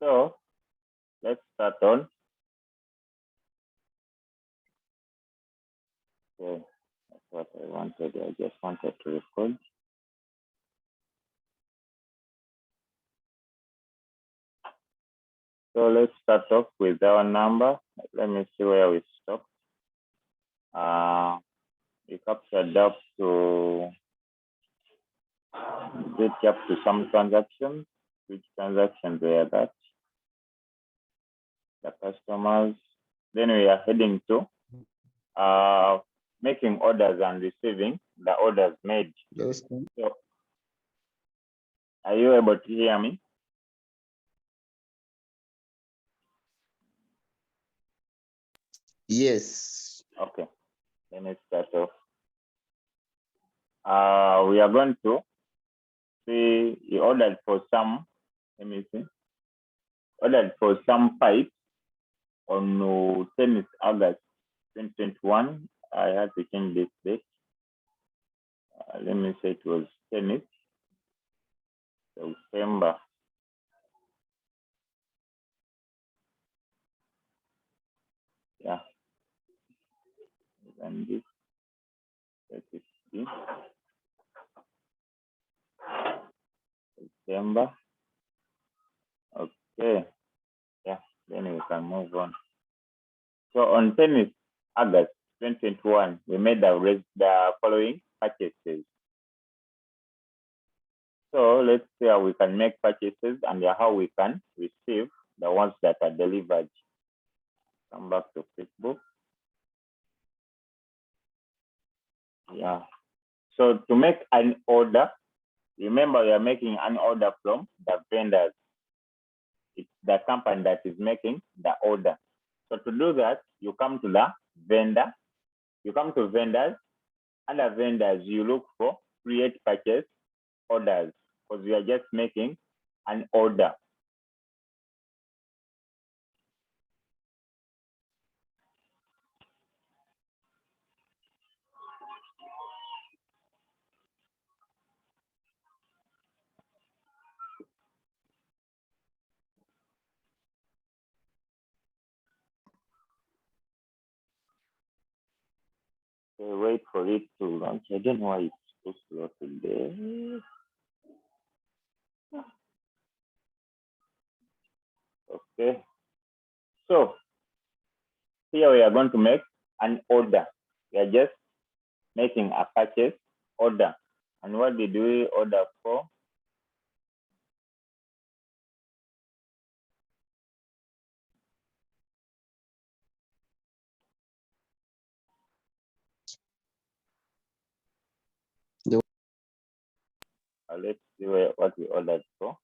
So let's start on. Okay, that's what I wanted. I just wanted to record. So let's start off with our number. Let me see where we stopped. We captured up to get up to some transactions. Which transactions were that? The customers. Then we are heading to making orders and receiving the orders made. Yes. So, are you able to hear me? Yes. Okay, let me start off. We are going to see you ordered for some, let me see, ordered for some pipes on 10th August 2021. I had to change this date. Let me say it was 10th September. Yeah. And this, let us see. September. Okay. Yeah, then we can move on. So on 10th August 2021, we made the following purchases. So let's see how we can make purchases and how we can receive the ones that are delivered. Come back to QuickBooks. Yeah. So to make an order, remember we are making an order from the vendors. It's the company that is making the order. So to do that, you come to the vendor, you come to vendors, under vendors, you look for create purchase orders because we are just making an order. Okay, wait for it to launch. I don't know why it's so slow today. Okay. So here we are going to make an order. We are just making a purchase order. And what did we order for? Let's see what we ordered for.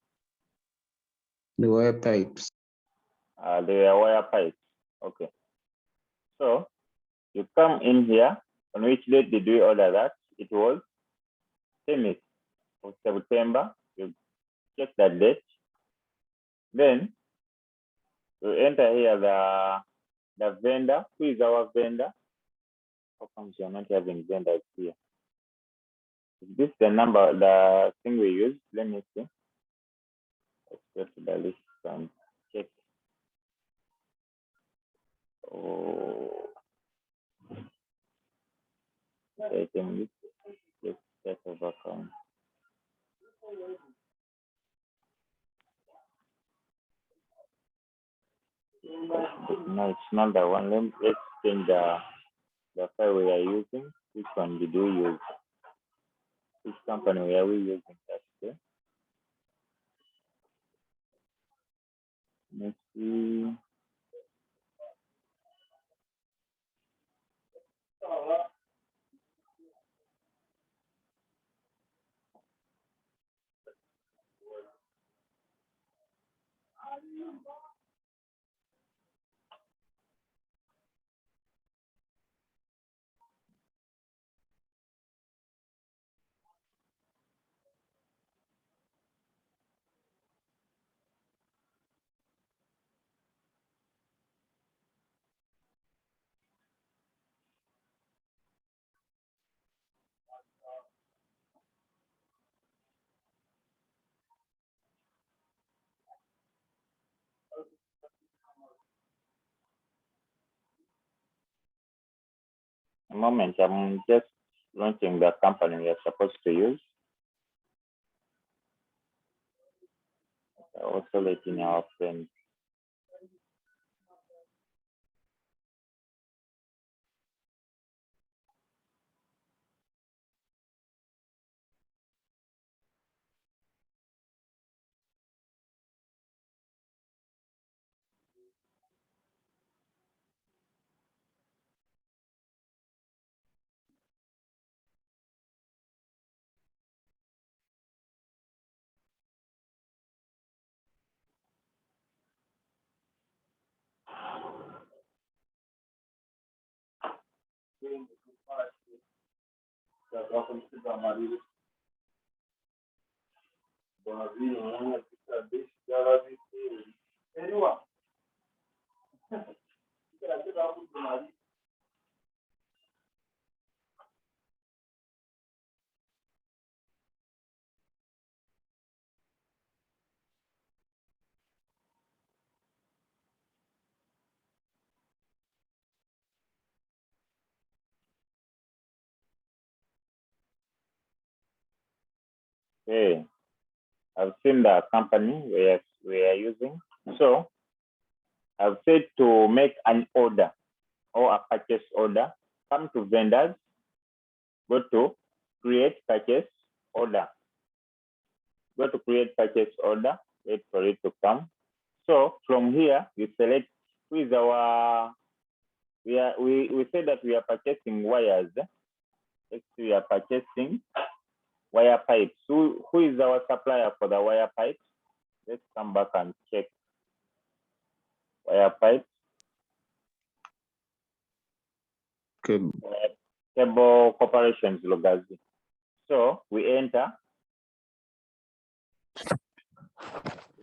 The wire pipes. They are wire pipes. Okay. So you come in here. On which date did we order that? It was 10th of September. You check that date. Then you enter here the vendor. Who is our vendor? How come you're not having vendors here? Is this the number, the thing we use? Let me see. Let's go to the list and check. Oh, item list. Let's set of account. No, it's not the one. Let's change the file we are using. Which one did we use? Which company were we using? That's okay. Let's see. A moment, I'm just launching the company we are supposed to use. Also letting our friends. Okay, I've seen the company we are using. So I've said to make an order or a purchase order. Come to vendors, go to create purchase order. Go to create purchase order, wait for it to come. So from here, we select who is our, we say that we are purchasing wires. Next, we are purchasing wire pipes. Who is our supplier for the wire pipes? Let's come back and check wire pipes. Cable Corporations Lugazi. So we enter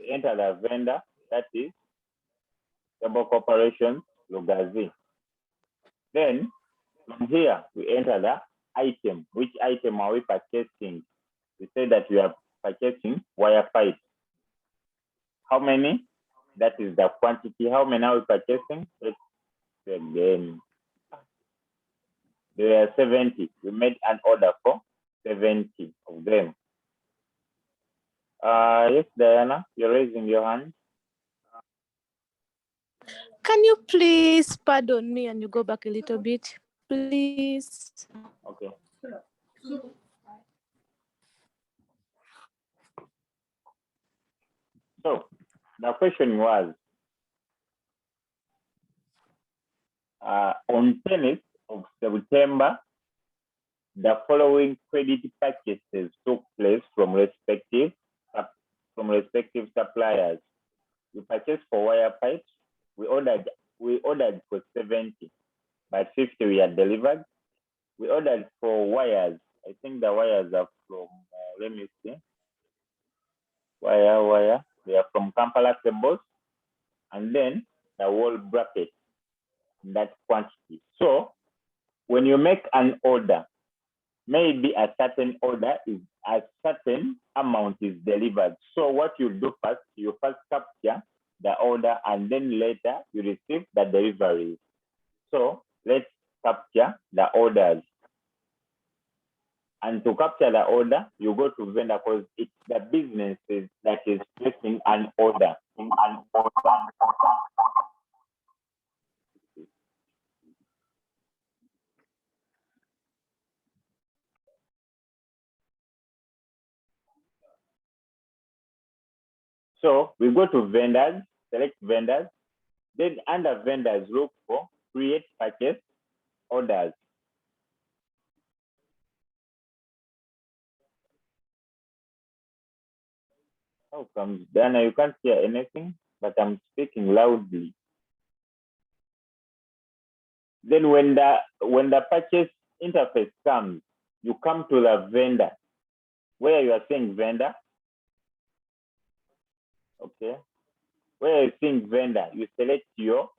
the vendor, that is Cable Corporations Lugazi. Then from here we enter the item. Which item are we purchasing? We say that we are purchasing wire pipes. How many? That is the quantity. How many are we purchasing? Let's see again. There are 70. We made an order for 70 of them. Yes, Diana, you're raising your hand. Can you please pardon me and you go back a little bit, please? Okay. So the question was, on 10th of September, the following credit purchases took place from respective suppliers. We purchased for wire pipes. We ordered for 70, but 50 we had delivered. We ordered for wires. I think the wires are from, let me see. Wire. They are from Kampala Cables. And then the wall bracket, that quantity. So when you make an order, maybe a certain amount is delivered. So what you do first, you first capture the order and then later you receive the delivery. So let's capture the orders. And to capture the order, you go to vendor because it's the business that is placing an order. So we go to vendors, select vendors, then under vendors, look for create purchase orders. How comes, Dana, you can't hear anything, but I'm speaking loudly. Then when the purchase interface comes, you come to the vendor, where you are saying vendor, okay? Where you're saying vendor, you select your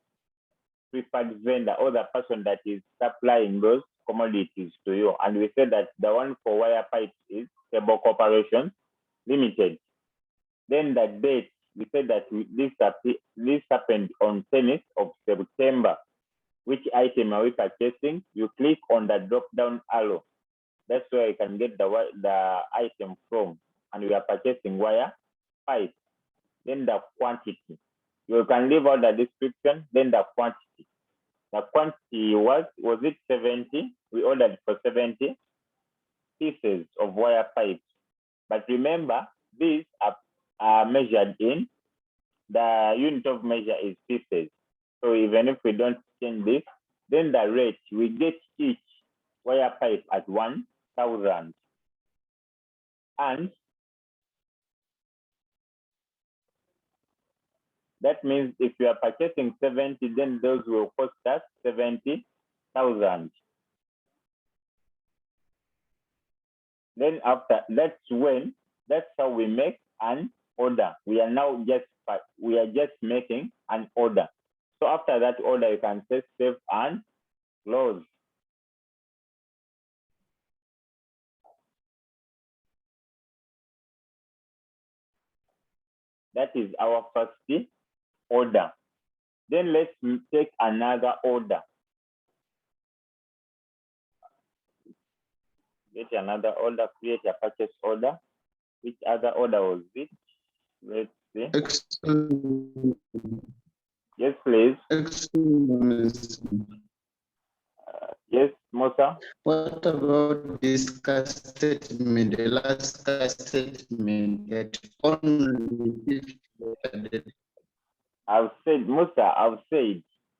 preferred vendor or the person that is supplying those commodities to you. And we said that the one for wire pipes is Cable Corporation Limited. Then the date, we said that this happened on 10th of September which item are we purchasing, you click on the drop down arrow. That's where you can get the item from, and we are purchasing wire pipe. Then the quantity. You can leave out the description, then the quantity. The quantity was it 70? We ordered for 70 pieces of wire pipes. But remember, these are measured in, the unit of measure is pieces. So even if we don't change this, then the rate, we get each wire pipe at 1,000. And that means if you are purchasing 70, then those will cost us 70,000. Then after, that's how we make an order. We are just making an order. So after that order, you can say save and close. That is our first order. Then let's take another order. Get another order, create a purchase order. Which other order was it? Let's see. Yes, please. Yes, Musa. What about this cash statement? The last cash statement that only 50. I've said, Musa,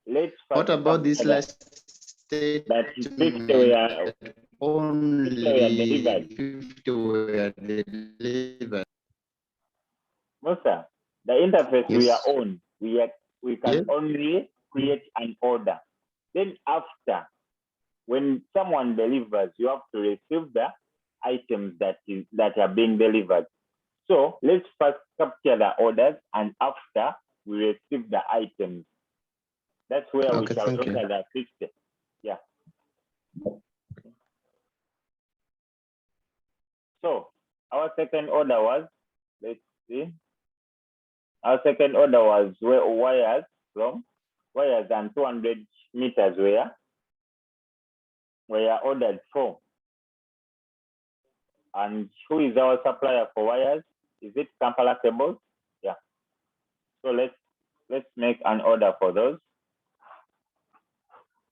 let's first. What about this last statement? That 50 were only 50 were delivered. Musa, the interface Yes. we are on, we can Yes. only create an order. Then after, when someone delivers, you have to receive the items that are being delivered. So let's first capture the orders, and after we receive the items. That's where we shall look at the 50. Yeah. So our second order was, let's see. Our second order was wires and 200 meters were ordered for. And who is our supplier for wires? Is it Kampala Cables? Yeah. So let's make an order for those.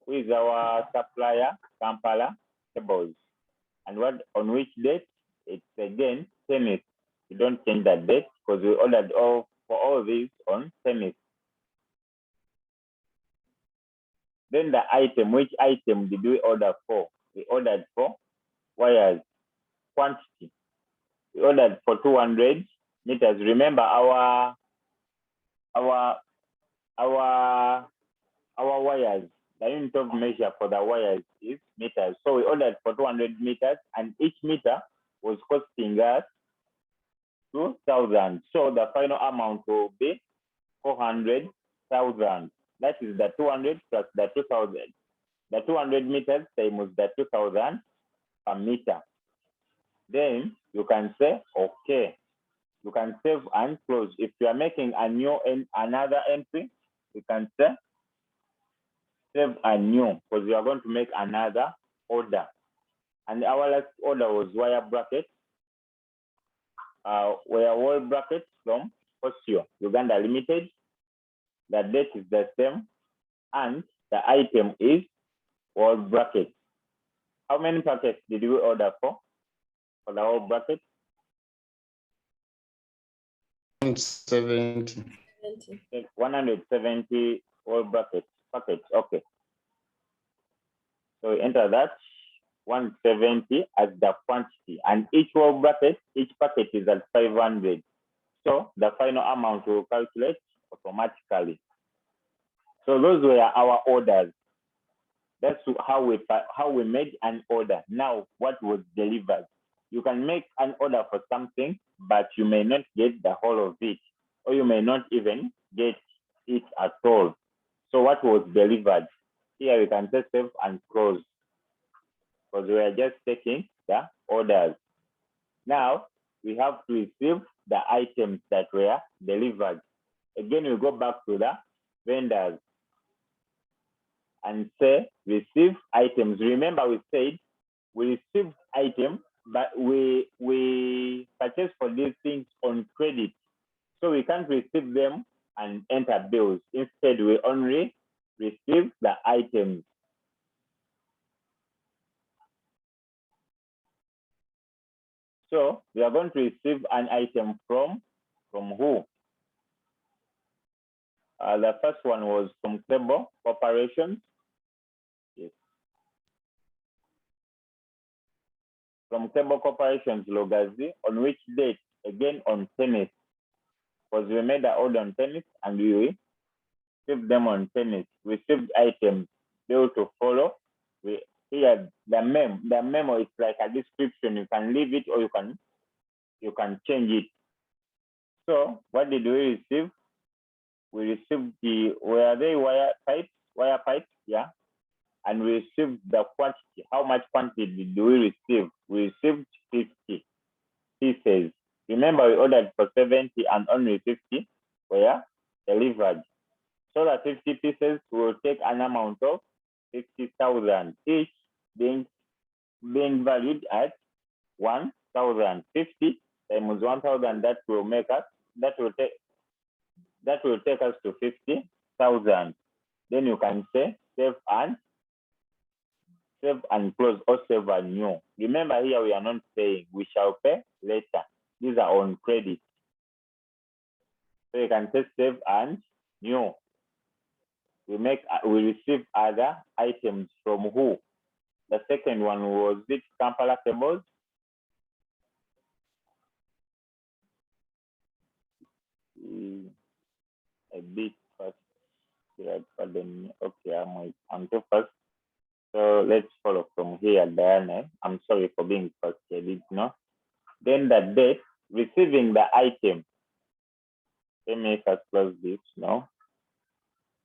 Who is our supplier? Kampala Cables. And on which date? It's again 10th. We don't change that date because we ordered for all these on 10th. Then the item, which item did we order for? We ordered for wires. Quantity. We ordered for 200 meters. Remember our wires, the unit of measure for the wires is meters. So we ordered for 200 meters, and each meter was costing us 2,000. So the final amount will be 400,000. That is the 200 plus the 2,000. The 200 meters times the 2,000 per meter. Then you can say, okay. You can save and close. If you are making another entry, you can say save and new, because you are going to make another order. And our last order was wire brackets. Wire brackets from Osio, Uganda Limited. The date is the same, and the item is wall bracket. How many packets did we order for the whole bracket? 170. 170 wall packets. Okay. So enter that 170 as the quantity, and each wall bracket, each packet is at 500. So the final amount will calculate automatically. So those were our orders. That's how we made an order. Now, what was delivered? You can make an order for something, but you may not get the whole of it, or you may not even get it at all. So what was delivered? Here we can say save and close, because we are just taking the orders. Now we have to receive the items that were delivered. Again, we go back to the vendors. and say receive items. Remember we said we receive items, but we purchase for these things on credit. So we can't receive them and enter bills. Instead, we only receive the items. So we are going to receive an item from who? The first one was from Cable Corporation. Yes. From Cable Corporation's Logazi, on which date? Again on 10th. Because we made the order on 10th and we received them on 10th. Received items, bill to follow. Here the memo is like a description. You can leave it or you can change it. So what did we receive? We received the wire pipes, yeah, and we received the quantity. How much quantity did we receive? We received 50 pieces. Remember, we ordered for 70 and only 50 were delivered. So the 50 pieces will take an amount of 50,000, each being valued at 1,000. 50 times 1,000, that will take us to 50,000. Then you can say save and close or save and new. Remember here we are not paying, we shall pay later. These are on credit. So you can say save and new. We receive other items from who? The second one was it Kampala Cables. A bit first. Pardon me. Okay, I'm too fast. So let's follow from here, Diana. I'm sorry for being first. I did not. Then the date, receiving the item. Let me first close this now.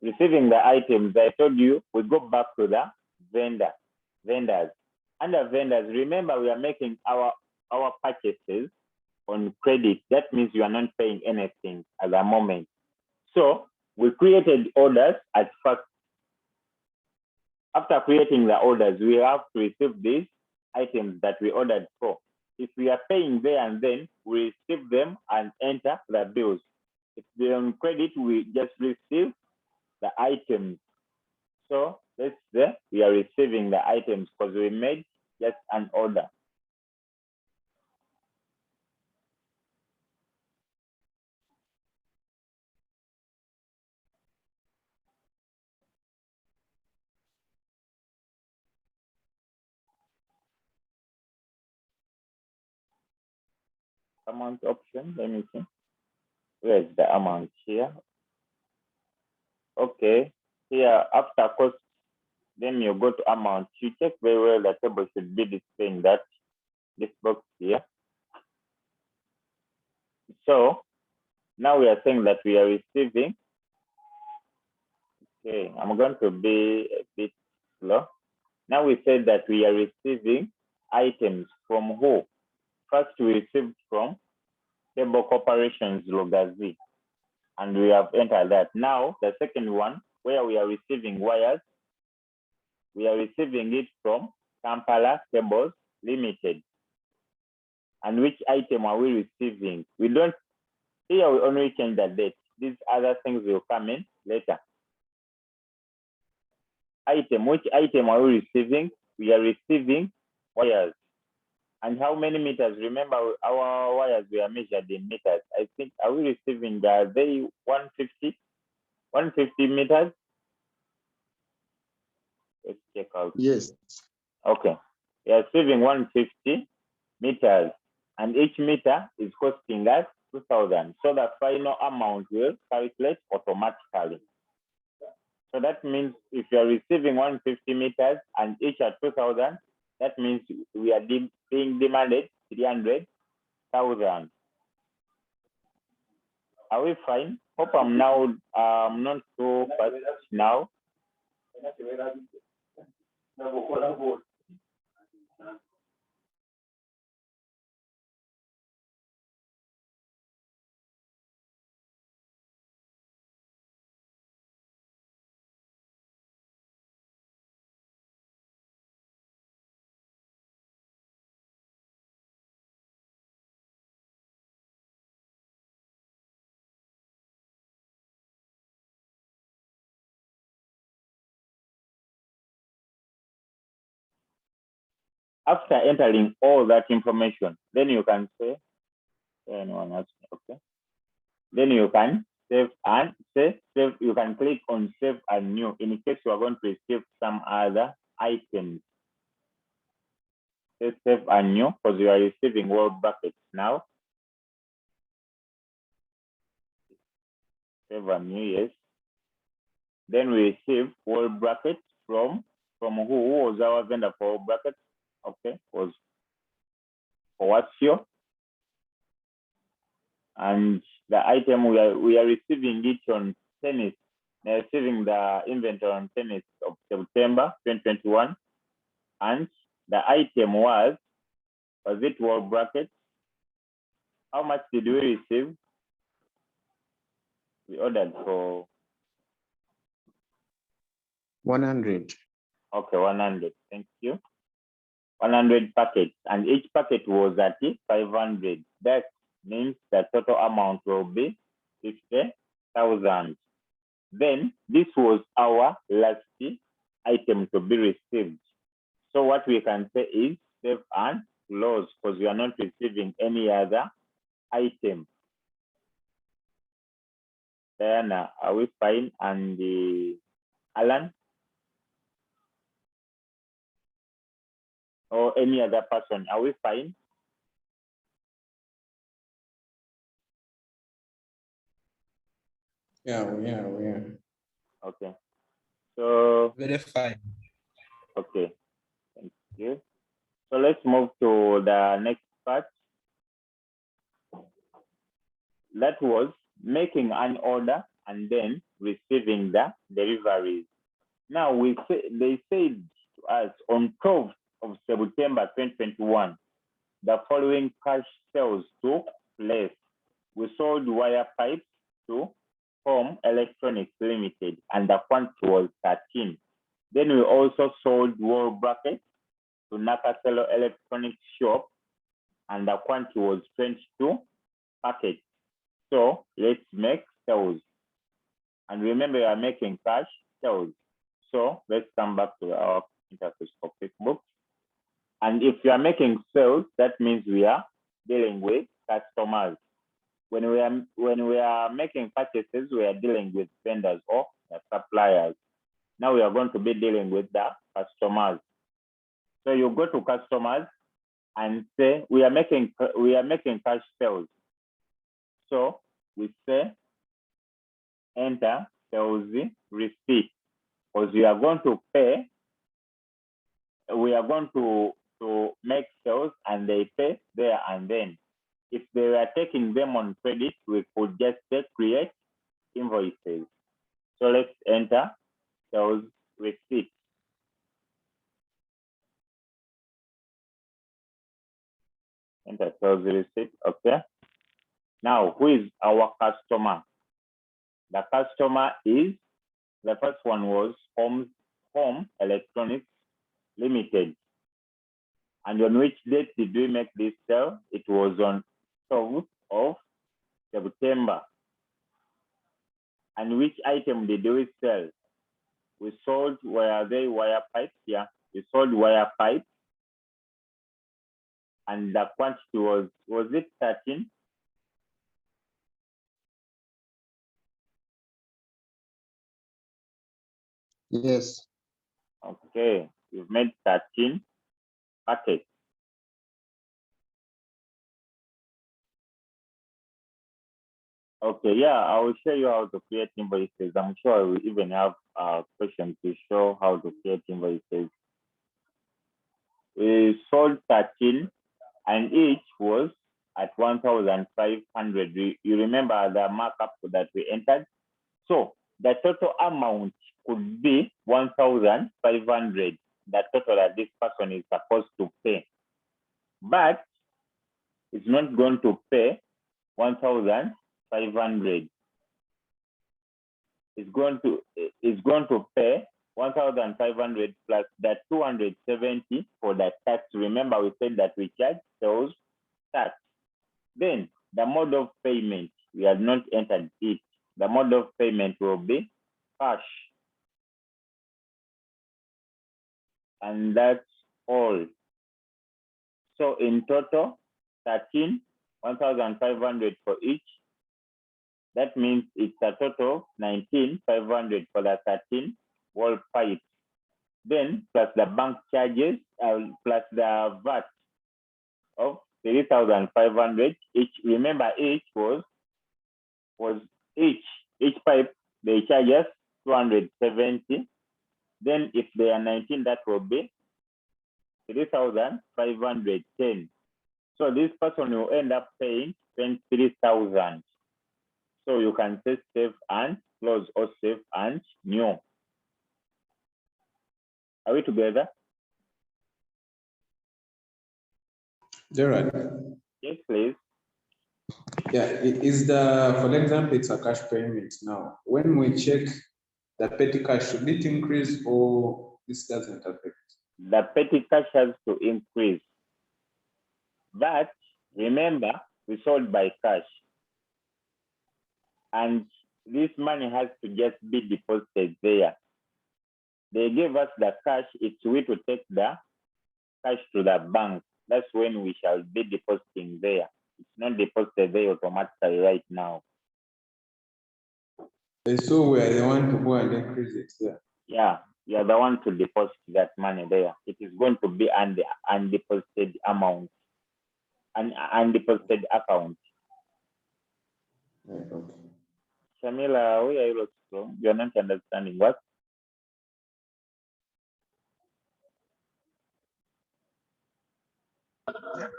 Receiving the items, I told you, we go back to the vendors. Under vendors, remember we are making our purchases on credit. That means you are not paying anything at the moment. So we created orders at first. After creating the orders, we have to receive these items that we ordered for. If we are paying there and then, we receive them and enter the bills. If they're on credit, we just receive the items. So let's say we are receiving the items because we made just an order. Amount option, let me see. Where's the amount here? Okay, here after cost, then you go to amount. You check very well the table should be displaying that, this box here. So now we are saying that we are receiving. Okay, I'm going to be a bit slow. Now we said that we are receiving items from who? First we received from Cable Corporation's Logazi, and we have entered that. Now the second one, where we are receiving wires, we are receiving it from Kampala Cables Limited. And which item are we receiving? We don't, here we only change the date. These other things will come in later. Item, which item are we receiving? We are receiving wires. And how many meters? Remember, our wires were measured in meters. I think, are we receiving the 150 meters? Let's check out. Yes. Okay. We are receiving 150 meters, and each meter is costing us 2,000. So the final amount will calculate automatically. So that means if you are receiving 150 meters and each at 2,000, that means we are being demanded 300,000. Are we fine? Hope I'm now not so fast now. after entering all that information, then you can say, anyone else, okay. Then you can save and save. You can click on save and new in case you are going to receive some other items. Say save and new because you are receiving word brackets now. Save and new, yes. Then we receive word brackets from who was our vendor for word brackets? Okay, was Owasio. And the item we are receiving it on 10th. They're receiving the inventory on 10th of September 2021, and the item was it word brackets? How much did we receive? We ordered for 100. okay, 100. Thank you. 100 packets, and each packet was at 500. That means the total amount will be 50,000. Then this was our last item to be received. So what we can say is save and close because we are not receiving any other item. Diana, are we fine? And Alan? Or any other person, are we fine? Yeah, we are. Okay. So, Very fine. okay. Thank you. So let's move to the next part. That was making an order and then receiving the deliveries. Now they said to us on 12th of September 2021, the following cash sales took place. We sold wire pipes to Home Electronics Limited and the quantity was 13. Then we also sold wall brackets to Nakaselo Electronics Shop and the quantity was 22 packets. So let's make sales. And remember, we are making cash sales. So let's come back to our interface for QuickBooks. And if you are making sales, that means we are dealing with customers. When we are making purchases, we are dealing with vendors or suppliers. Now we are going to be dealing with the customers. So you go to customers and say we are making cash sales. So we say enter sales receipt because we are going to pay. We are going to make sales and they pay there and then. If they were taking them on credit, we could just say create invoices. So let's enter sales receipt. Enter sales receipt, okay. Now, who is our customer? The customer is, the first one was Home Electronics Limited. And on which date did we make this sale? It was on 12th of September. And which item did we sell? We sold, where are they, wire pipes? Yeah, we sold wire pipes. And the quantity was it 13? Yes. Okay, we've made 13 packets. Okay, yeah, I will show you how to create invoices. I'm sure I will even have a question to show how to create invoices. We sold 13 and each was at 1,500. You remember the markup that we entered? So the total amount could be 1,500, the total that this person is supposed to pay. But it's not going to pay 1,500. It's going to pay 1,500 plus that 270 for the tax. Remember, we said that we charge sales tax. Then the mode of payment, we have not entered it. The mode of payment will be cash. And that's all. So in total, 1,500 for each. That means it's a total of 19,500 for the 13 wall pipes. Then plus the bank charges, plus the VAT of 3,500 each. Remember, each was each pipe they charge us 270. Then if they are 19, that will be 3,510. So this person will end up paying 23,000. So you can say save and close or save and new. Are we together? Gerard. Yes, please. Yeah, for example, it's a cash payment now. When we check the petty cash, should it increase or this doesn't affect? The petty cash has to increase. But remember, we sold by cash. And this money has to just be deposited there. They give us the cash, it's we to take the cash to the bank. That's when we shall be depositing there. It's not deposited there automatically right now. So we are the one to go and increase it there. Yeah, you are the one to deposit that money there. It is going to be an undeposited amount, an undeposited account. Right, okay. Shamila, where are you from? You're not understanding what?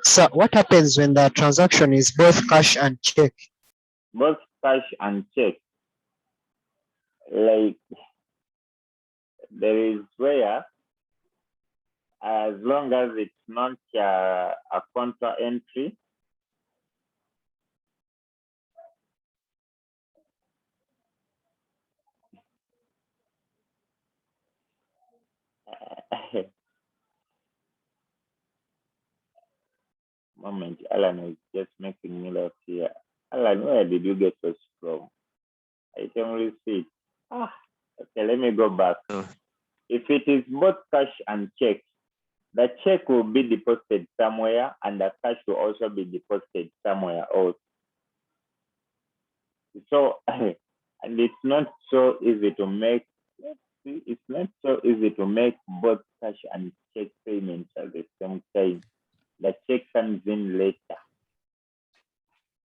So what happens when the transaction is both cash and check? Both cash and check. Like, there is where, as long as it's not a contra entry, moment, Alan is just making me laugh here. Alan, where did you get this from? I can only see it. Okay, let me go back. If it is both cash and check, the check will be deposited somewhere and the cash will also be deposited somewhere else. So, and it's not so easy to make, it's not so easy to make both cash and check payments at the same time. The check comes in later.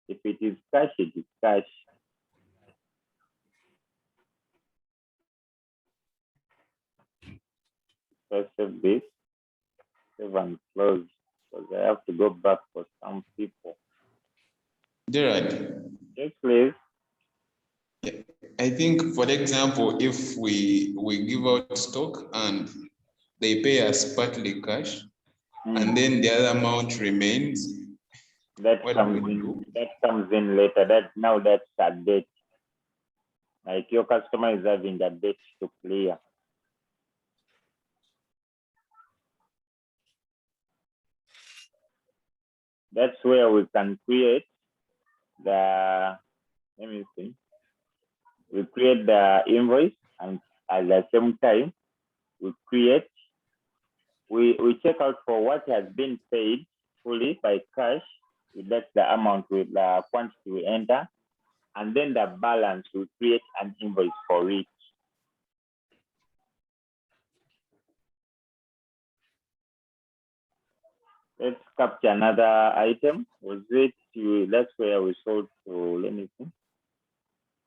If it is cash, it is cash. So save this, save and close, because I have to go back for some people. Gerard. Yes, please. I think, for example, if we give out stock and they pay us partly cash, and then the other amount remains, that comes in later. That's a debt. Like your customer is having a debt to clear. That's where we can create the, let me see. We create the invoice, and at the same time, we check out for what has been paid fully by cash. That's the amount with the quantity we enter. And then the balance, we create an invoice for it. Let's capture another item. Was it, that's where we sold to, let me see.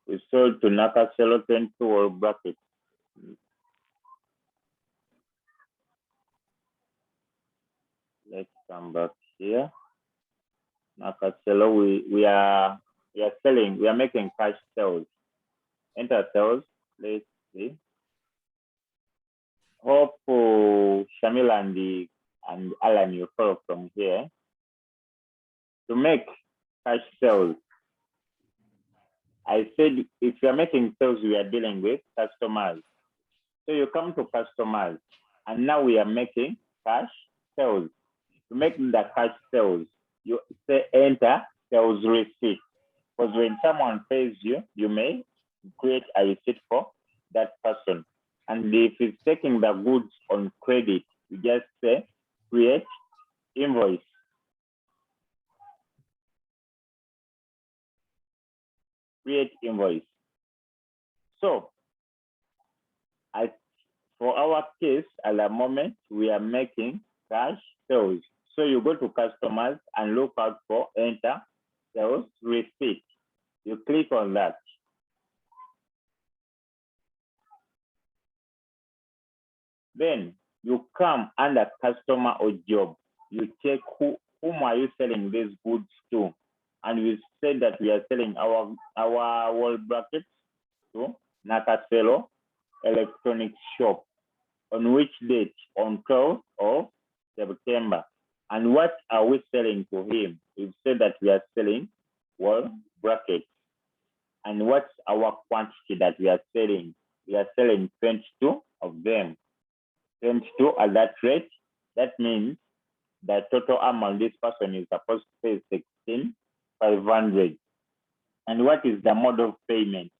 We sold to Nakaselo 22 or bracket. Let's come back here. Nakaselo, we are selling, we are making cash sales. Enter sales, let's see. Hope Shamila and Alan, you follow from here. To make cash sales, I said if you're making sales, we are dealing with customers. So you come to customers, and now we are making cash sales. To make the cash sales, you say enter sales receipt. Because when someone pays you, you may create a receipt for that person. And if it's taking the goods on credit, you just say create invoice. create invoice. So as for our case, at the moment, we are making cash sales. So you go to customers and look out for enter sales receipt. You click on that. Then you come under customer or job. You check whom are you selling these goods to. And we said that we are selling our wall brackets to Nakaselo Electronics Shop. On which date? On 12th of September. And what are we selling to him? We've said that we are selling wall brackets. And what's our quantity that we are selling? We are selling 22 of them. 22 at that rate. That means the total amount this person is supposed to pay 16,500. And what is the mode of payment?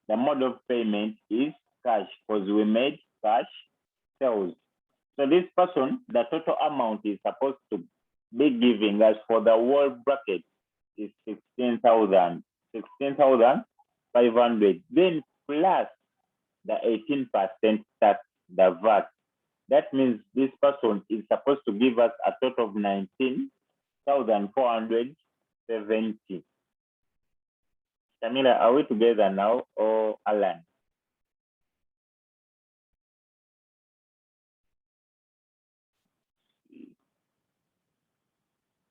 The mode of payment is cash, because we made cash sales. So this person, the total amount is supposed to be giving us for the wall bracket is 16,500. Then plus the 18% tax, the VAT. That means this person is supposed to give us a total of 19,470. Camila, are we together now, or Alan?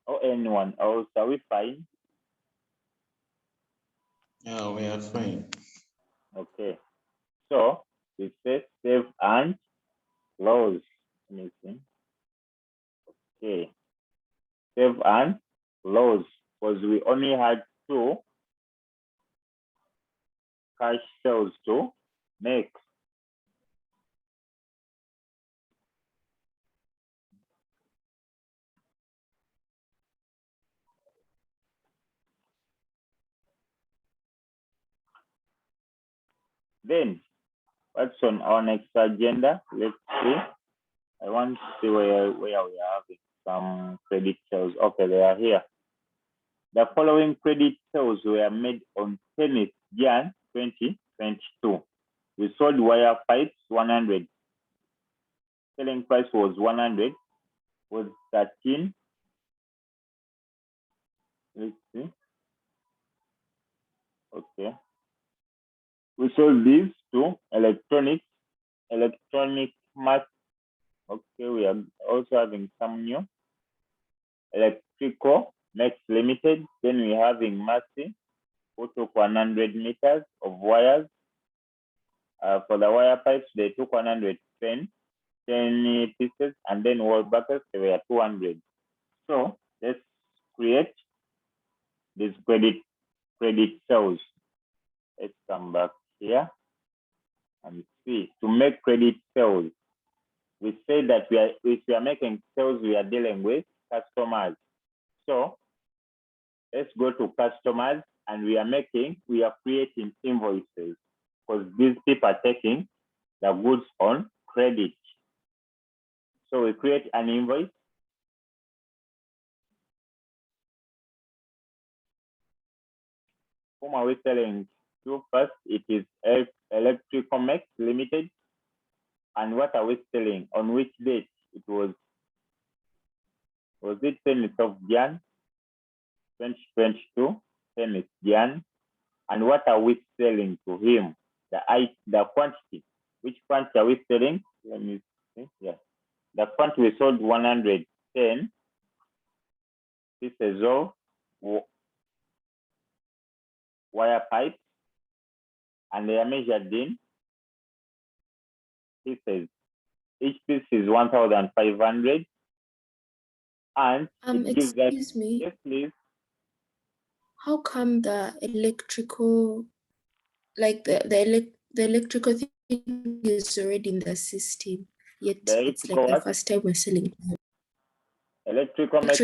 Or anyone else? Are we fine? Yeah, we are fine. Okay. So we say save and close. Let me see. Okay. Save and close, because we only had 2 cash sales to make. Then what's on our next agenda? Let's see. I want to see where we are having some credit sales. Okay, they are here. The following credit sales were made on 10th Jan 2022. We sold wire pipes 100. Selling price was 100. Was 13. Let's see. Okay. We sold these to electronic mass. Okay, we are also having some new electrical Max Limited. Then we are having Massey, who took 100 meters of wires. For the wire pipes, they took 110 pieces, and then wall brackets, they were 200. So let's create this credit sales. Let's come back here and see. To make credit sales, we say that if we are making sales, we are dealing with customers. So let's go to customers, and we are creating invoices, because these people are taking the goods on credit. So we create an invoice. Whom are we selling to first? It is Electrical Max Limited. And what are we selling? On which date? It was it 10th of Jan 2022? 10th Jan. And what are we selling to him? The quantity. Which quantity are we selling? Let me see. Yeah. The quantity we sold 110 pieces of wire pipe, and they are measured in pieces. Each piece is 1,500, and excuse me. Yes, please. How come the electrical, like the electrical thing is already in the system, yet it's like the first time we're selling Electrical Max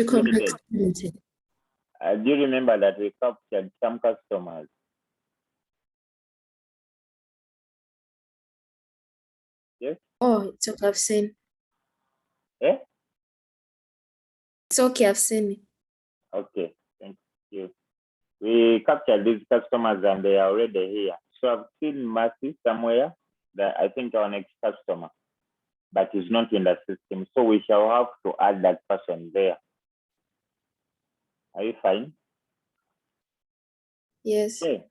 Limited. Do you remember that we captured some customers? Yes. Oh, it's okay, I've seen. Eh? It's okay, I've seen it. Okay, thank you. we captured these customers and they are already here. So I've seen Mercy somewhere, that I think our next customer, but is not in the system. So we shall have to add that person there. Are you fine? Yes. Okay.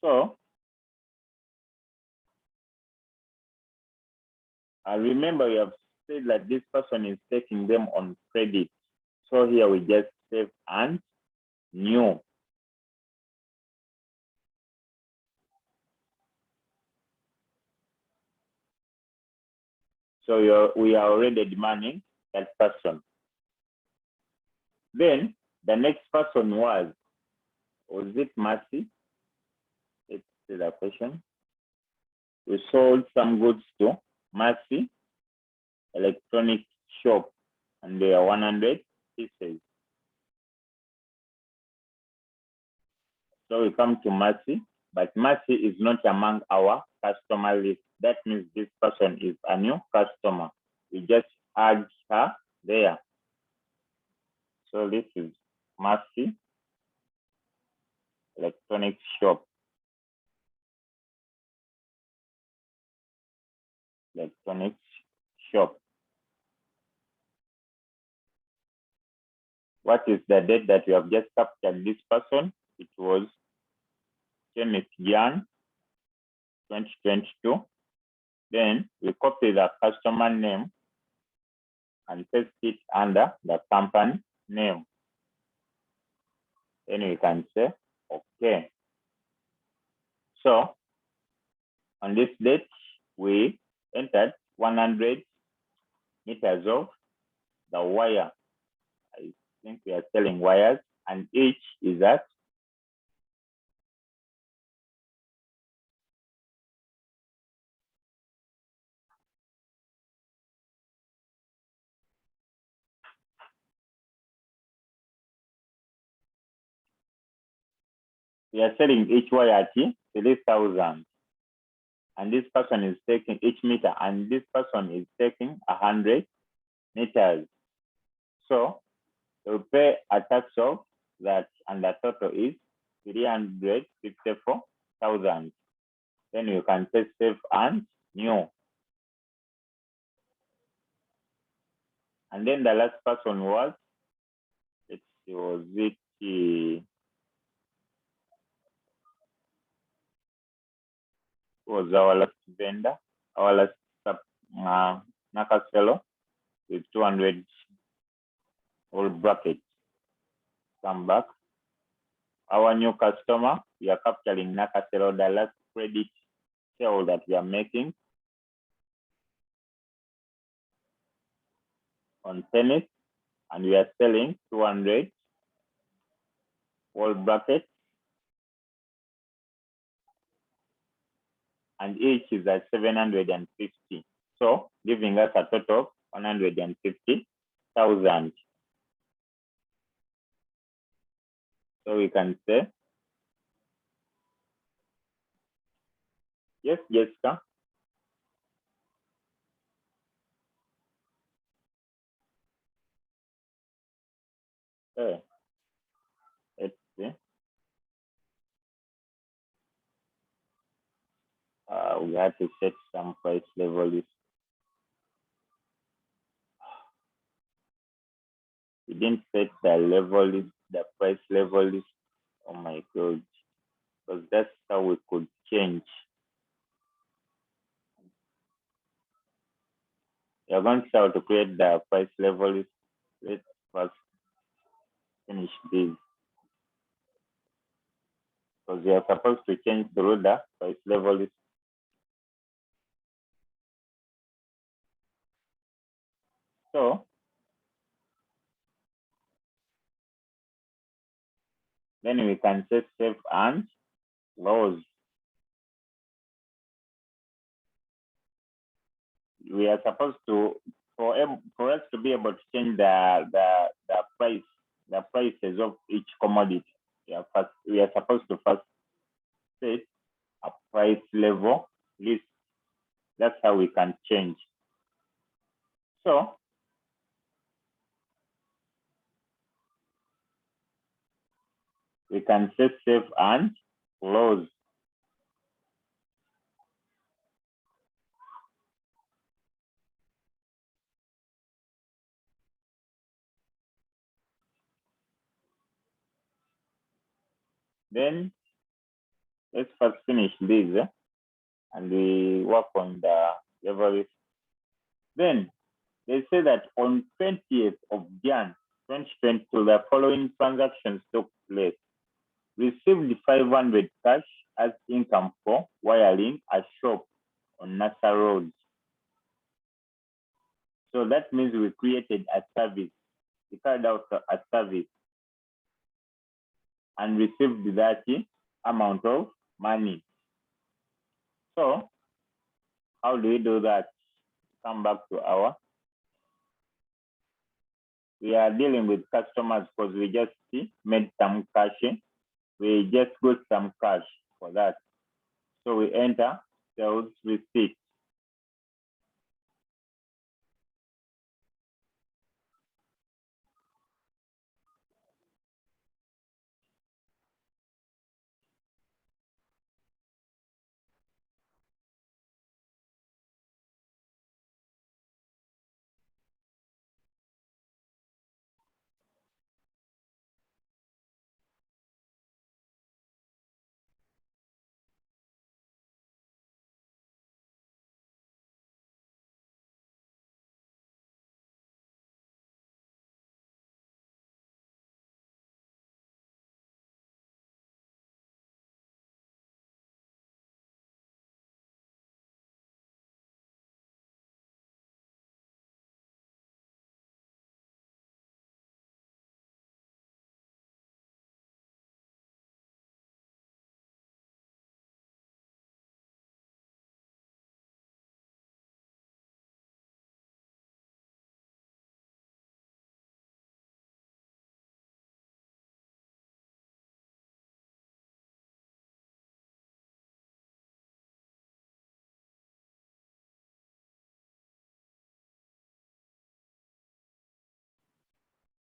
So I remember you have said that this person is taking them on credit. So here we just save and new. So we are already demanding that person. Then the next person was it Mercy? Let's see the question. We sold some goods to Mercy electronic shop and they are 100 pieces. So we come to Mercy, but Mercy is not among our customer list. That means this person is a new customer. We just add her there. So this is Mercy electronic shop. Electronics shop. What is the date that you have just captured this person? It was 10th Jan 2022. Then we copy the customer name and paste it under the company name. Then we can say, okay. So on this date, we entered 100 meters of the wire. I think we are selling wires, and each is at we are selling each wire at 3,000. And this person is taking each meter, and this person is taking 100 meters. So we pay a tax of that, and the total is 354,000. Then you can say save and new. And then the last person was, let's see, was it was our last vendor, our last Nakaselo with 200 whole brackets. Come back. Our new customer, we are capturing Nakaselo, the last credit sale that we are making on tennis, and we are selling 200 whole brackets, and each is at 750. So giving us a total of 150,000. So we can say, yes, Jessica. Okay. Let's see. We have to set some price level list. We didn't set the level list, the price level list. Oh my God. Because that's how we could change. You're going to start to create the price level list. Let's first finish this. Because we are supposed to change through the price level list. So then we can say save and close. We are supposed to, for us to be able to change the prices of each commodity, we are supposed to first set a price level list. That's how we can change. So we can say save and close. Then let's first finish this and we work on the level. Then they say that on 20th of Jan 2022, the following transactions took place. Received 500 cash as income for wiring a shop on NASA Road. So that means we created a service. We carried out a service and received that amount of money. So how do we do that? Come back to we are dealing with customers because we just made some cash. We just got some cash for that. So we enter sales receipt.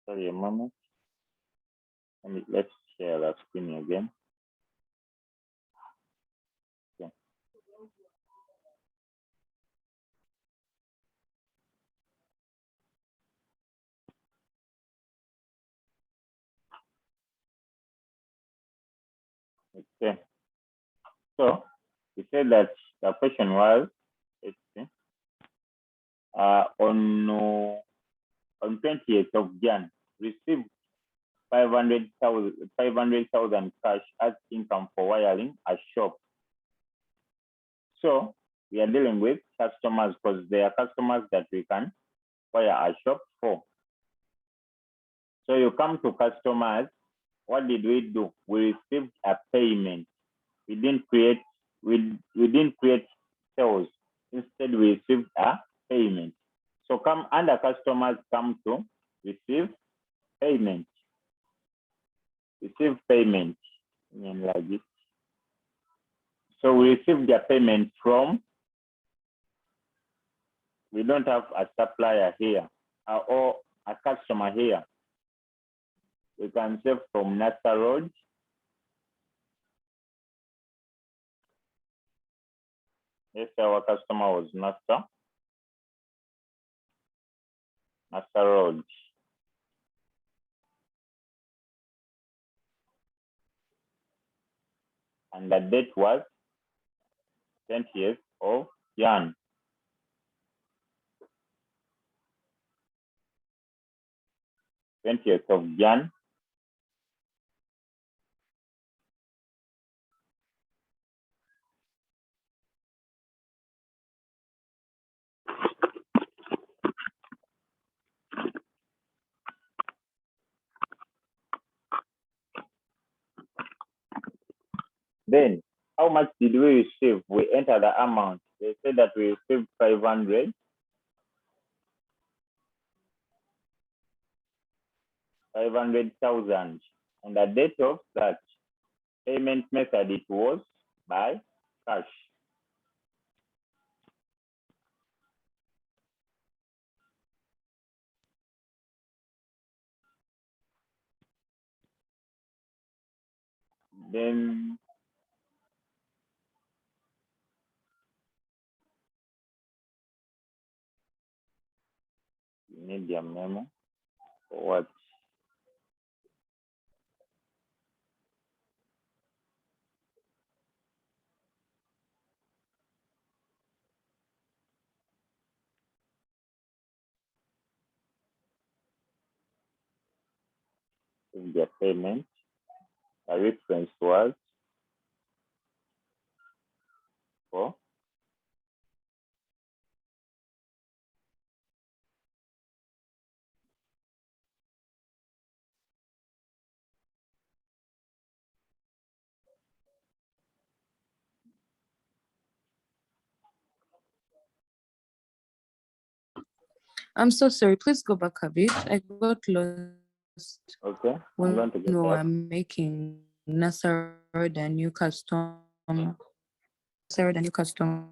Sorry a moment. And let's share the screen again. Okay. Okay. So we said that the question was, let's see, on 20th of Jan, received 500,000 cash as income for wiring a shop. So we are dealing with customers because they are customers that we can wire a shop for. So you come to customers. What did we do? We received a payment. We didn't create sales. Instead, we received a payment. So come under customers, come to receive payment. Receive payment like this. So we received their payment from, we don't have a supplier here or a customer here. We can say from NASA Road. Yes, our customer was NASA Road. And the date was 20th of Jan. 20th of Jan. Then, how much did we receive? We enter the amount. They said that we received 500,000. And the date of that payment method, it was by cash. Then media memo for what? Media payment. A reference was for I'm so sorry. Please go back a bit. I got lost. okay. I'm going to get No, that. I'm making Nasser the new customer. Nasser the new customer.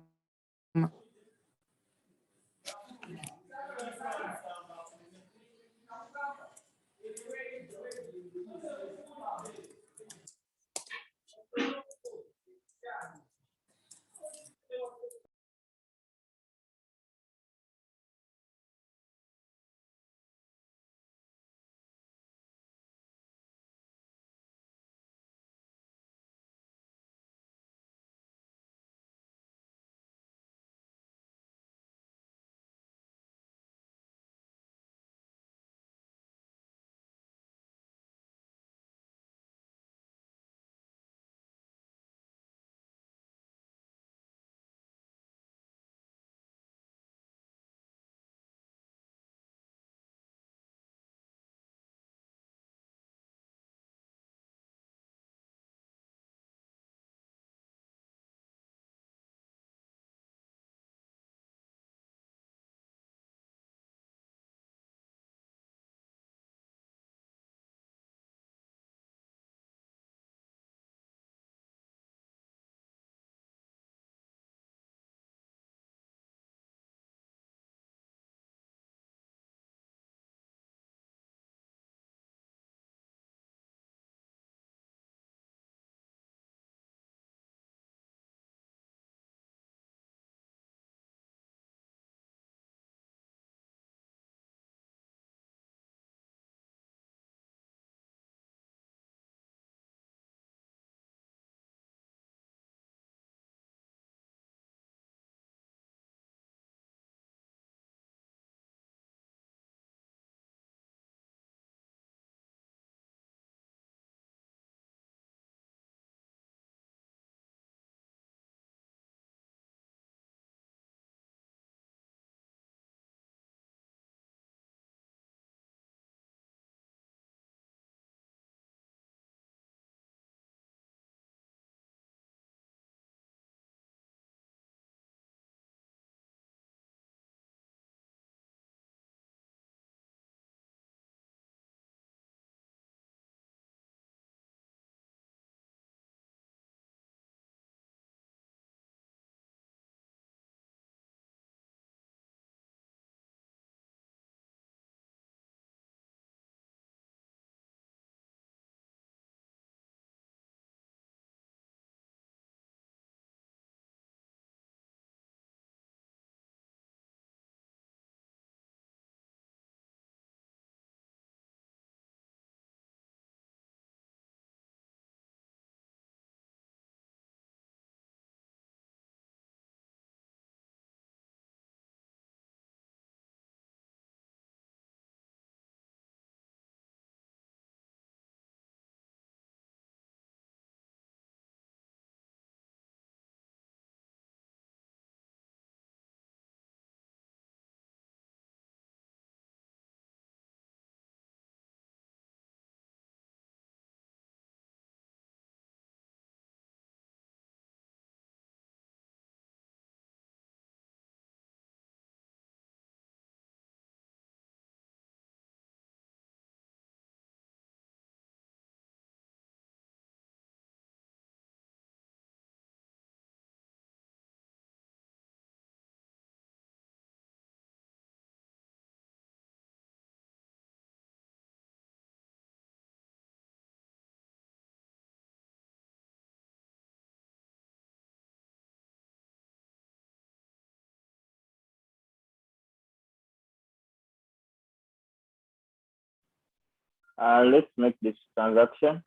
Let's make this transaction.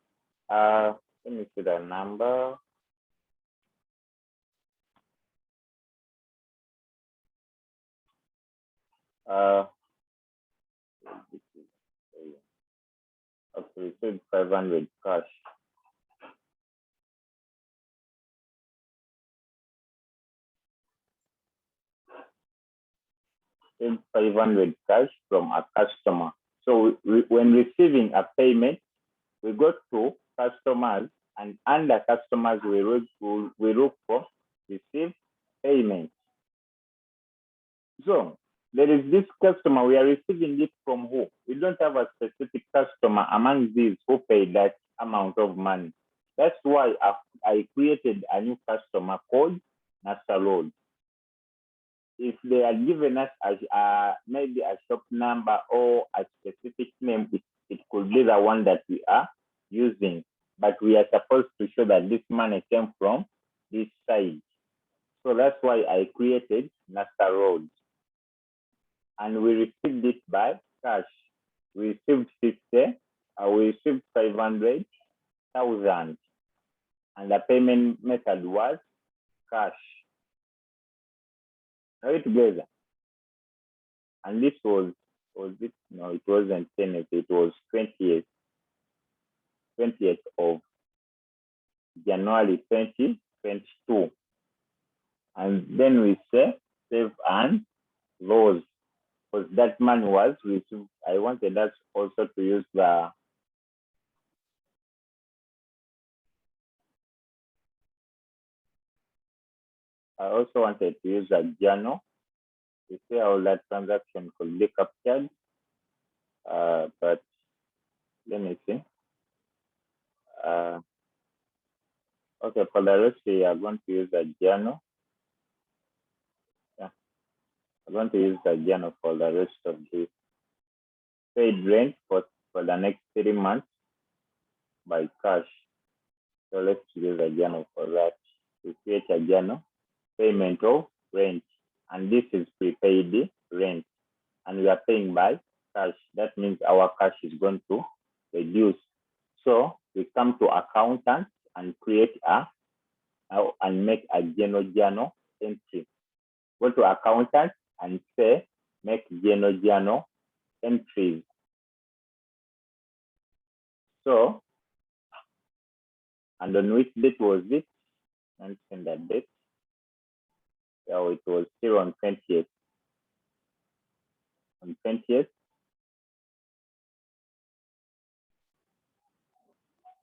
Let me see the number. Okay, so 500 cash. Send 500 cash from a customer. So when receiving a payment, we go to customers, and under customers we look for receive payment. So there is this customer, we are receiving it from who? We don't have a specific customer among these who paid that amount of money. That's why I created a new customer called NASA Road. If they are given us maybe a shop number or a specific name, it could be the one that we are using. But we are supposed to show that this money came from this side. So that's why I created NASA Road. And we received it by cash. We received 50, we received 500,000. And the payment method was cash. Are we together? And this was it? No, it wasn't 10th, it was 20th of January 2022. And then we say save and close, because that money was received. I wanted us also to use I also wanted to use a journal to see how that transaction could be captured. But let me see. Okay, for the rest, we are going to use a journal. Yeah, I'm going to use the journal for the rest of this. Paid rent for the next 3 months by cash. So let's use a journal for that. We create a journal, payment of rent, and this is prepaid rent, and we are paying by cash. That means our cash is going to reduce. So we come to accountant and create and make a journal entry. Go to accountant and say make journal entries. So, and on which date was it? Mention that date. So it was still on 20th. On 20th.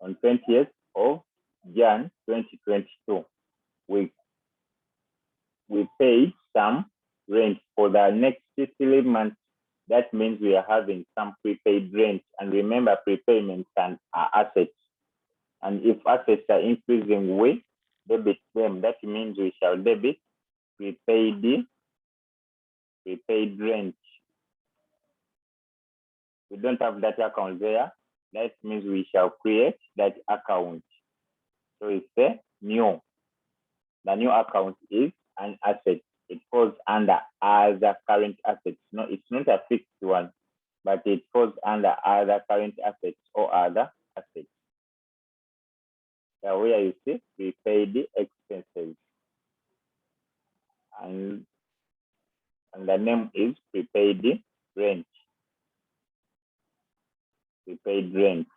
On 20th of Jan 2022, we paid some rent for the next 3 months. That means we are having some prepaid rent. And remember, prepayments are assets. And if assets are increasing, we debit them. That means we shall debit prepaid rent. We don't have that account there. That means we shall create that account. So it's a new. The new account is an asset. It falls under other current assets. No, it's not a fixed one, but it falls under other current assets or other assets. So where you see prepaid expenses. And the name is prepaid rent. Prepaid rent.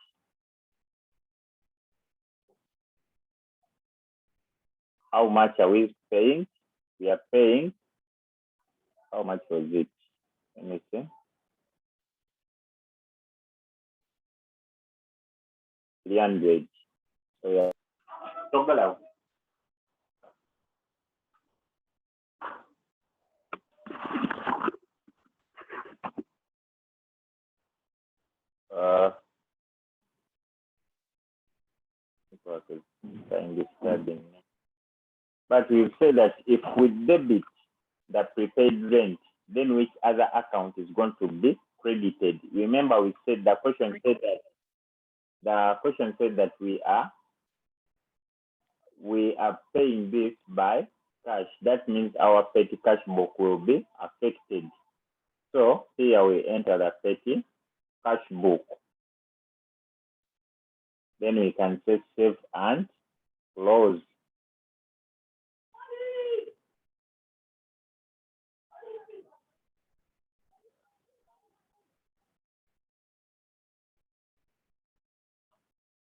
How much are we paying? We are paying, how much was it? Let me see. 300. So yeah. But we say that if we debit the prepaid rent, then which other account is going to be credited? Remember, we said the question said that we are paying this by cash. That means our petty cash book will be affected. So here we enter the petty cash book. Then we can say save and close.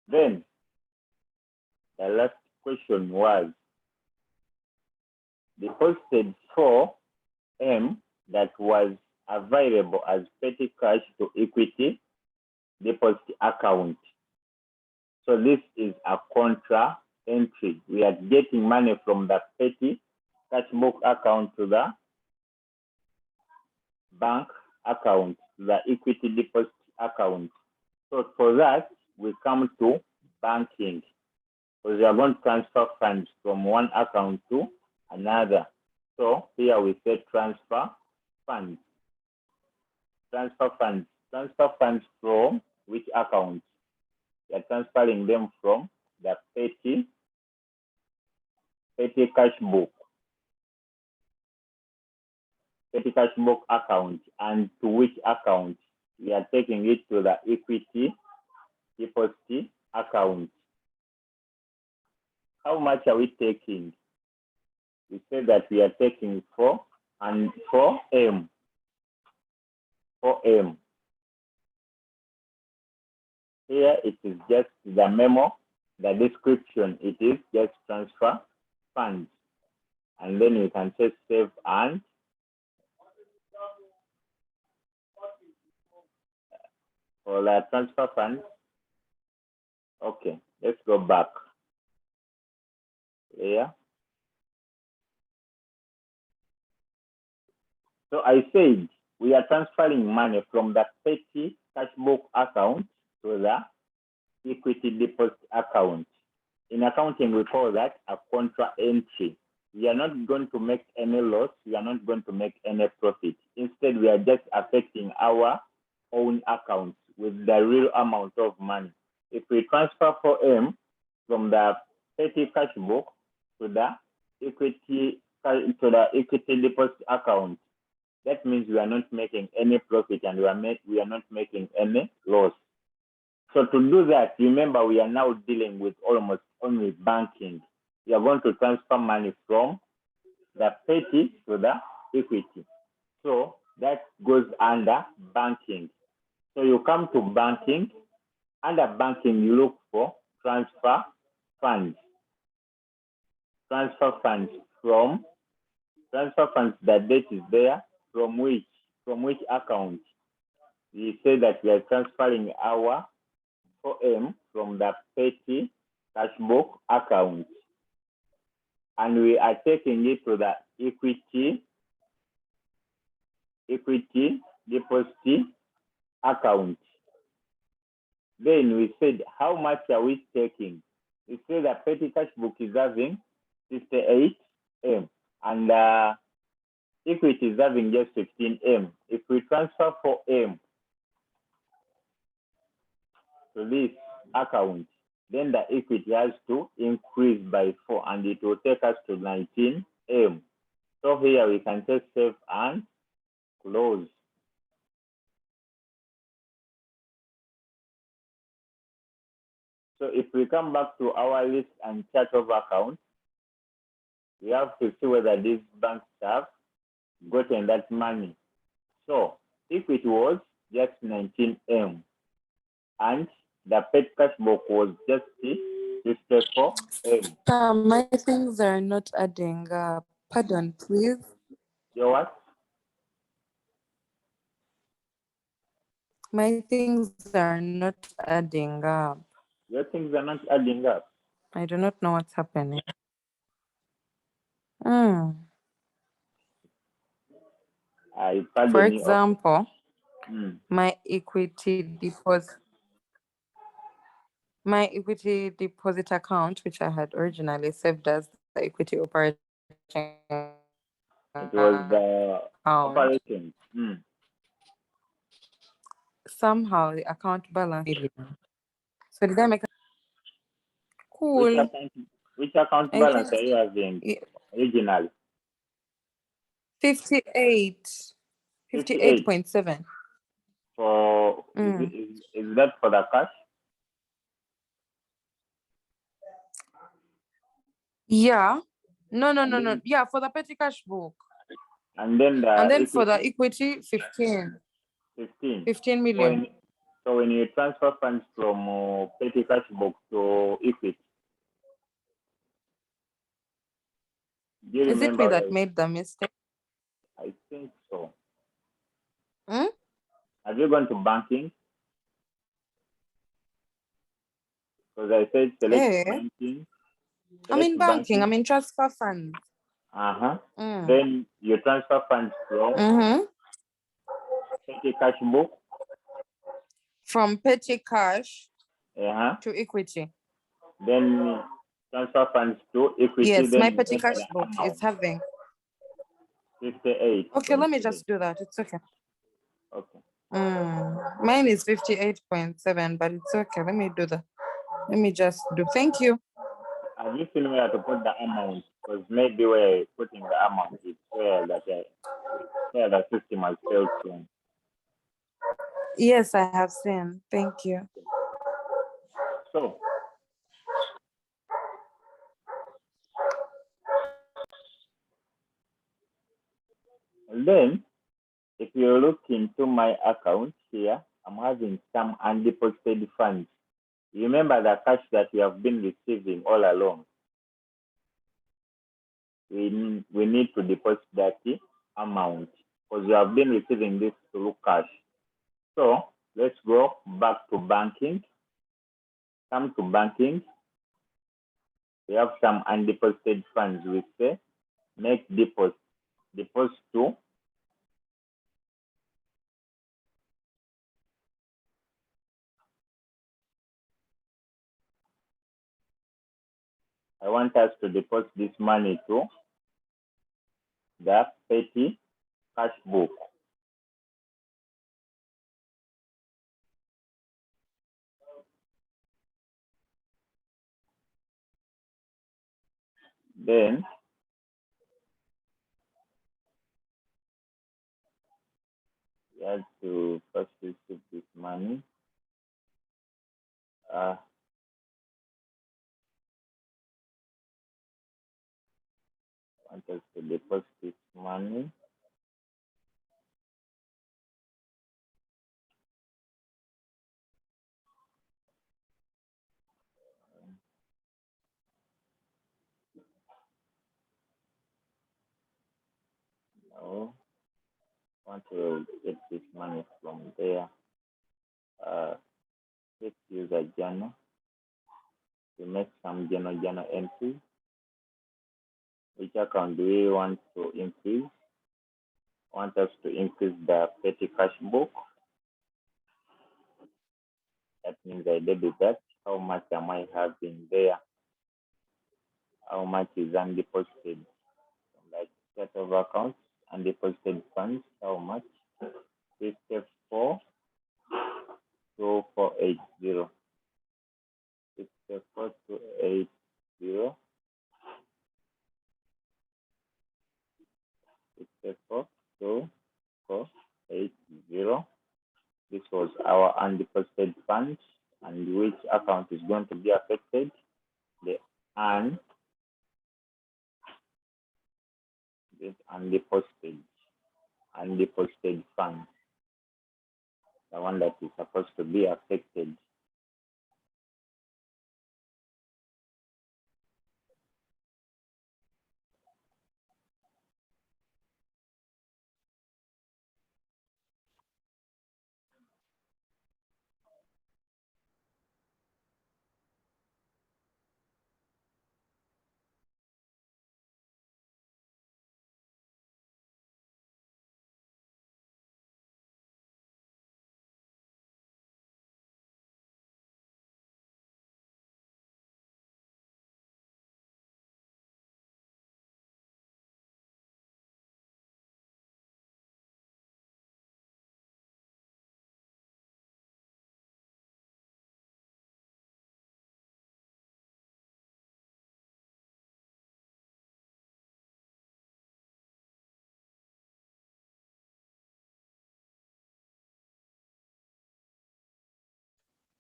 Then the last question was deposited 4M that was available as petty cash to equity deposit account. So this is a contra entry. We are getting money from the petty cash book account to the bank account, to the equity deposit account. So for that, we come to banking, because we are going to transfer funds from one account to another. So here we say transfer funds. Transfer funds. Transfer funds from which account? We are transferring them from the petty cash book. Petty cash book account. And to which account? We are taking it to the equity deposit account. How much are we taking? We say that we are taking 4 and 4M. 4M. Here it is just the memo, the description. It is just transfer funds. And then you can say save and for the transfer funds. Okay, let's go back. Yeah. So I said we are transferring money from the petty cash book account to the equity deposit account. In accounting, we call that a contra entry. We are not going to make any loss. We are not going to make any profit. Instead, we are just affecting our own accounts with the real amount of money. If we transfer 4M from the petty cash book to the equity deposit account, that means we are not making any profit and we are not making any loss. So to do that, remember we are now dealing with almost only banking. We are going to transfer money from the petty to the equity. So that goes under banking. So you come to banking. Under banking, you look for transfer funds. Transfer funds from the date is there. From which account? We say that we are transferring our 4M from the petty cash book account, and we are taking it to the equity deposit account. Then we said, how much are we taking? We say the petty cash book is having 68M and equity is having just 15M. If we transfer 4M to this account, then the equity has to increase by 4 and it will take us to 19M. So here we can just save and close. So if we come back to our list and chart of accounts, we have to see whether these banks have gotten that money. So if it was just 19M and the petty cash book was just 54M. My things are not adding up. Pardon, please. Your what? My things are not adding up. Your things are not adding up. I do not know what's happening. For example, my equity deposit account, which I had originally saved as the equity operating it was the operating. Somehow the account balance. So did I make a cool? Which account balance are you having originally? 58.7. For is that for the cash? Yeah. No. Yeah, for the petty cash book. And then And then for the equity, 15 million. So when you transfer funds from petty cash book to equity, do you Is it remember? me that made the mistake? I think so. Hmm? Have you gone to banking? Because I said select banking. I'm in banking. I'm in transfer funds. Then you transfer funds from petty cash book. From petty cash to equity. Then transfer funds to equity. Yes, then my petty cash book is having 58. Okay, let me just do that. It's okay. Okay. Mine is 58.7, but it's okay. Let me do that. Let me just do. Thank you. Have you seen where to put the amount? Because maybe where putting the amount is where the system has failed to. Yes, I have seen. Thank you. So then if you look into my account here, I'm having some undeposited funds. Remember the cash that we have been receiving all along. We need to deposit that amount because we have been receiving this through cash. So let's go back to banking. Come to banking. We have some undeposited funds. We say make deposit to I want us to deposit this money to the petty cash book. Then we have to first receive this money. Want us to deposit this money. No, want to get this money from there. Let's use a journal to make some journal entries. Which account do we want to increase? Want us to increase the petty cash book. That means I debit that. How much am I having there? How much is undeposited? Like set of accounts, undeposited funds, how much? 54,2480. 54,280. 54,280. This was our undeposited funds, and which account is going to be affected? The undeposited funds, the one that is supposed to be affected.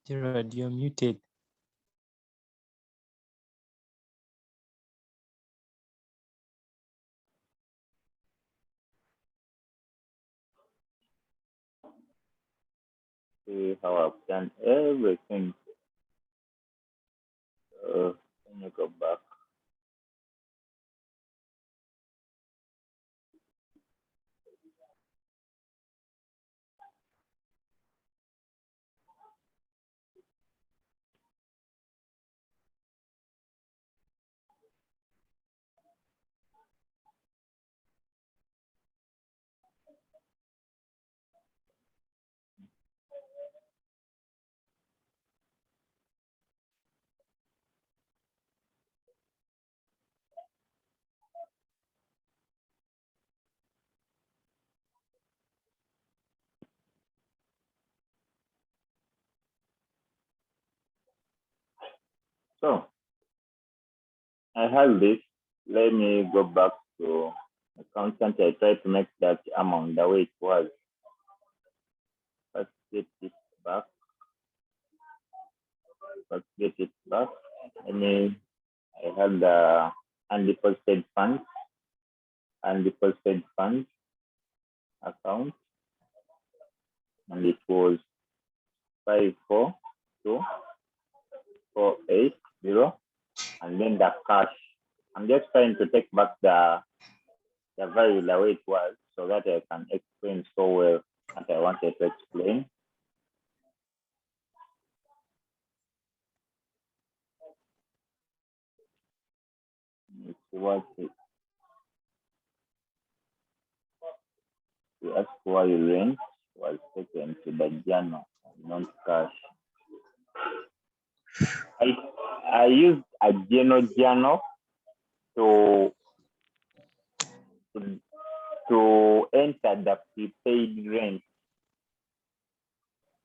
Gerard, you're muted. see how I've done everything. Let me go back. So I have this. Let me go back to accountant. I try to make that amount the way it was. Let's get it back. Let's get it back. I have the undeposited funds account, and it was 542,480, and then the cash. I'm just trying to take back the value the way it was so that I can explain so well what I wanted to explain. It's what it, we ask why rent was taken to the journal, not cash. I used a journal to enter the prepaid rent,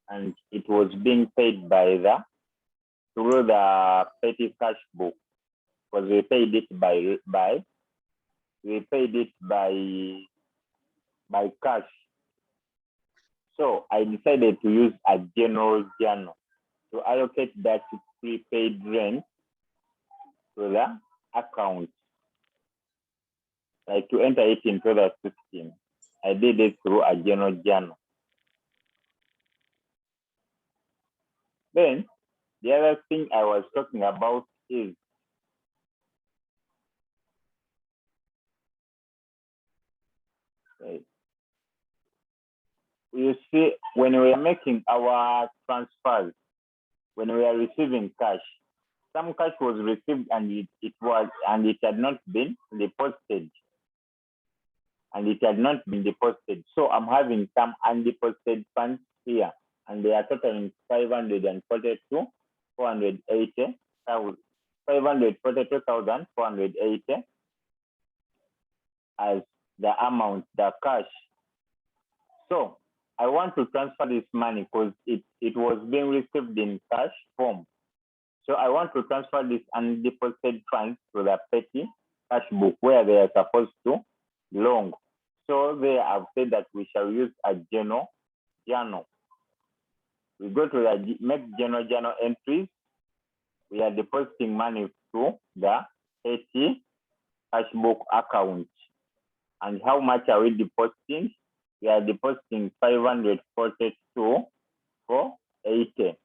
and it was being paid through the petty cash book, because we paid it by cash. So I decided to use a general journal to allocate that prepaid rent to the account, like to enter it into the system. I did it through a general journal. Then the other thing I was talking about is you see, when we are making our transfers, when we are receiving cash, some cash was received and it had not been deposited. So I'm having some undeposited funds here, and they are totaling 542,480 as the amount, the cash. So I want to transfer this money because it was being received in cash form. So I want to transfer this undeposited funds to the petty cash book where they are supposed to belong. So they have said that we shall use a journal. We go to the make journal entries. We are depositing money to the petty cash book account. And how much are we depositing? We are depositing 542,480.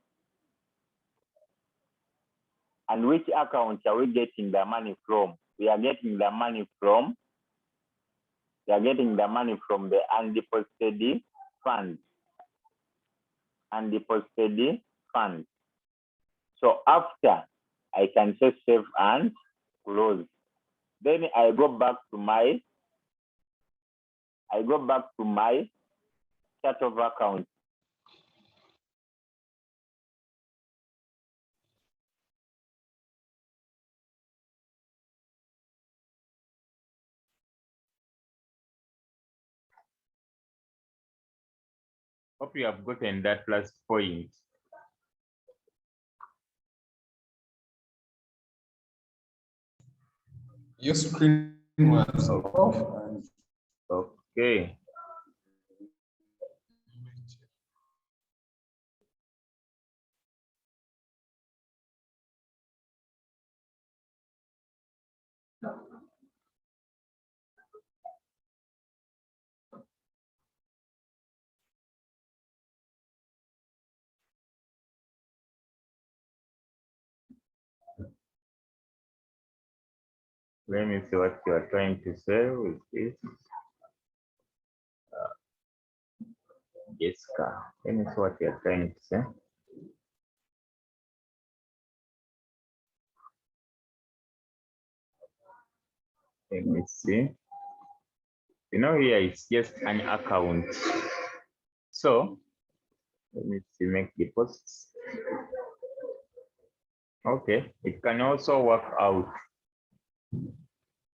And which account are we getting the money from? We are getting the money from the undeposited funds. So after I can say save and close. Then I go back to my chart of account. Hope you have gotten that last point. Your screen was off. Okay. Let me see what you are trying to say with this. Jessica, let me see what you are trying to say. Let me see. You know, here it's just an account. So let me see, make deposits. Okay, it can also work out.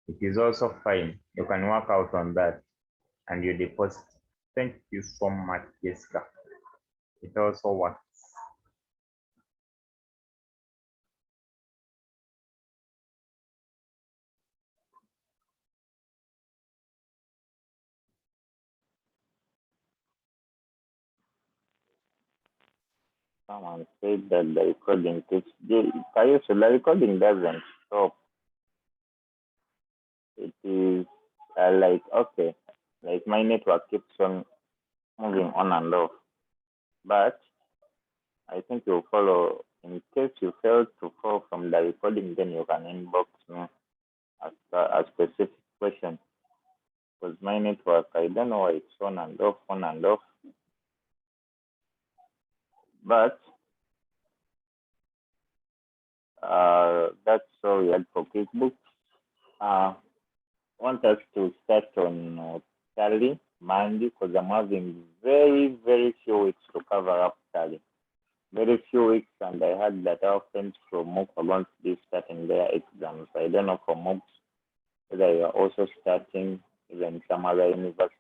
It is also fine. You can work out on that and you deposit. Thank you so much, Jessica. It also works. Someone said that the recording takes. The recording doesn't stop. It is like, okay, like my network keeps on moving on and off. But I think you'll follow. In case you fail to follow from the recording, then you can inbox me a specific question. Because my network, I don't know why it's on and off, on and off. But that's all we had for QuickBooks. I want us to start on Tally, Monday, because I'm having very, very few weeks to cover up Tally. Very few weeks, and I heard that our friends from MOOC are going to be starting their exams. I don't know for MOOCs whether you are also starting, even some other universities